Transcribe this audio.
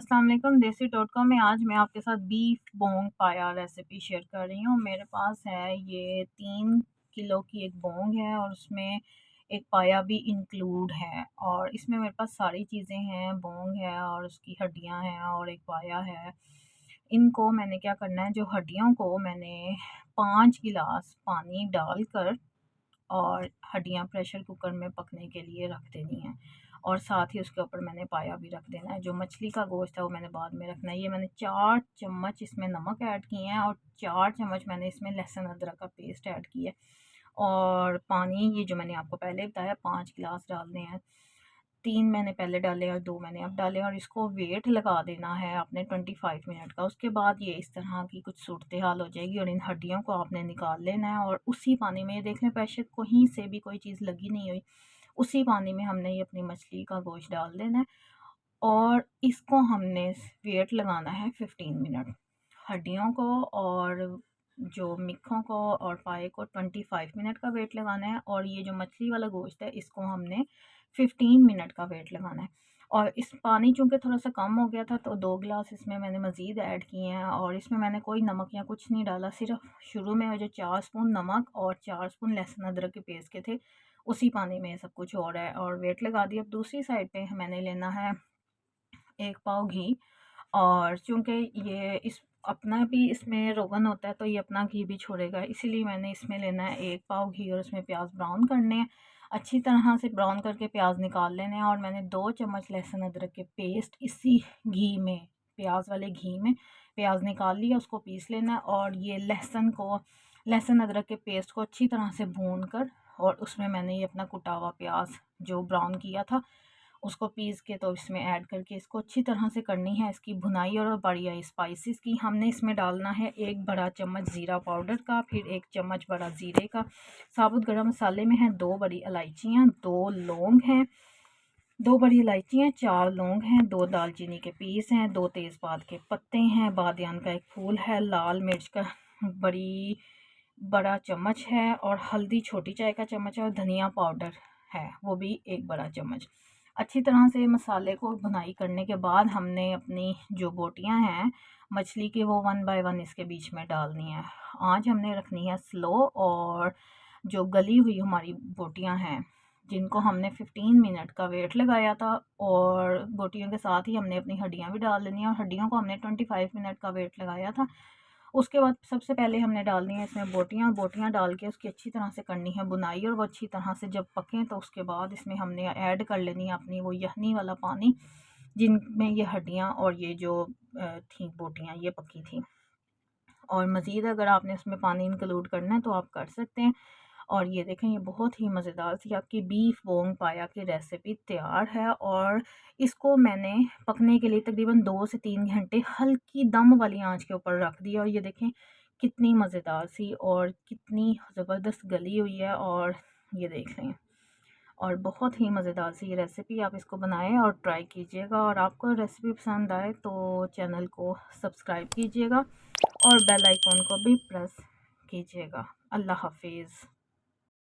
अस्सलाम वालेकुम। देसी.com में आज मैं आपके साथ बीफ बोंग पाया रेसिपी शेयर कर रही हूँ। मेरे पास है ये 3 किलो की एक बोंग है और उसमें एक पाया भी इंक्लूड है और इसमें मेरे पास सारी चीज़ें हैं। बोंग है और उसकी हड्डियाँ हैं और एक पाया है। इनको मैंने क्या करना है, जो हड्डियों को मैंने 5 गिलास पानी डालकर और हड्डियाँ प्रेशर कुकर में पकने के लिए रख देनी है और साथ ही उसके ऊपर मैंने पाया भी रख देना है। जो मछली का गोश्त है वो मैंने बाद में रखना है। ये मैंने 4 चम्मच इसमें नमक ऐड किए हैं और 4 चम्मच मैंने इसमें लहसुन अदरक का पेस्ट ऐड किया है और पानी ये जो मैंने आपको पहले बताया 5 गिलास डालने हैं। 3 मैंने पहले डाले और 2 मैंने अब डाले और इसको वेट लगा देना है आपने 25 मिनट का। उसके बाद ये इस तरह की कुछ सूरत हाल हो जाएगी और इन हड्डियों को आपने निकाल लेना है और उसी पानी में, ये देख लें प्रेशर कहीं से भी कोई चीज़ लगी नहीं हुई, उसी पानी में हमने ये अपनी मछली का गोश्त डाल देना है और इसको हमने वेट लगाना है 15 मिनट। हड्डियों को और जो मिखों को और पाए को 25 मिनट का वेट लगाना है और ये जो मछली वाला गोश्त है इसको हमने 15 मिनट का वेट लगाना है। और इस पानी चूँकि थोड़ा सा कम हो गया था तो 2 गिलास इसमें मैंने मज़ीद ऐड किए हैं और इसमें मैंने कोई नमक या कुछ नहीं डाला। सिर्फ शुरू में जो 4 स्पून नमक और 4 स्पून लहसुन अदरक के पेस्ट के थे, उसी पानी में सब कुछ हो रहा है और वेट लगा दिया। अब दूसरी साइड पे मैंने लेना है 1 पाव घी और चूँकि ये इस अपना भी इसमें रोगन होता है तो ये अपना घी भी छोड़ेगा, इसीलिए मैंने इसमें लेना है 1 पाव घी और उसमें प्याज ब्राउन करने हैं। अच्छी तरह से ब्राउन करके प्याज निकाल लेने हैं और मैंने 2 चम्मच लहसुन अदरक के पेस्ट इसी घी में, प्याज वाले घी में प्याज निकाल लिया, उसको पीस लेना है और ये लहसुन अदरक के पेस्ट को अच्छी तरह से भून कर और उसमें मैंने ये अपना कुटा हुआ प्याज जो ब्राउन किया था उसको पीस के तो इसमें ऐड करके इसको अच्छी तरह से करनी है इसकी भुनाई। और बड़ी आई स्पाइसेस की हमने इसमें डालना है 1 बड़ा चम्मच ज़ीरा पाउडर का, फिर 1 चम्मच बड़ा ज़ीरे का। साबुत गरम मसाले में हैं 2 बड़ी इलायचियाँ, 2 लौंग हैं, 2 बड़ी इलायचियाँ, 4 लौंग हैं, 2 दालचीनी के पीस हैं, 2 तेज़पात के पत्ते हैं, बादियान का एक फूल है, लाल मिर्च का बड़ा चम्मच है और हल्दी छोटी चाय का चम्मच है और धनिया पाउडर है वो भी 1 बड़ा चम्मच। अच्छी तरह से मसाले को भुनाई करने के बाद हमने अपनी जो बोटियां हैं मछली की वो 1 बाय 1 इसके बीच में डालनी है। आँच हमने रखनी है स्लो और जो गली हुई हमारी बोटियां हैं जिनको हमने 15 मिनट का वेट लगाया था और बोटियों के साथ ही हमने अपनी हड्डियां भी डाल लेनी है और हड्डियों को हमने 25 मिनट का वेट लगाया था। उसके बाद सबसे पहले हमने डालनी है इसमें बोटियां, बोटियां डाल के उसकी अच्छी तरह से करनी है बुनाई और वो अच्छी तरह से जब पकें तो उसके बाद इसमें हमने ऐड कर लेनी है अपनी वो यखनी वाला पानी जिनमें ये हड्डियां और ये जो थी बोटियां ये पकी थी। और मज़ीद अगर आपने उसमें पानी इंक्लूड करना है तो आप कर सकते हैं। और ये देखें ये बहुत ही मज़ेदार सी आपकी बीफ बोंग पाया की रेसिपी तैयार है और इसको मैंने पकने के लिए तकरीबन 2 से 3 घंटे हल्की दम वाली आंच के ऊपर रख दिया और ये देखें कितनी मज़ेदार सी और कितनी ज़बरदस्त गली हुई है। और ये देख लें और बहुत ही मज़ेदार सी ये रेसिपी, आप इसको बनाएं और ट्राई कीजिएगा और आपको रेसिपी पसंद आए तो चैनल को सब्सक्राइब कीजिएगा और बेल आइकॉन को भी प्रेस कीजिएगा। अल्लाह हाफिज़।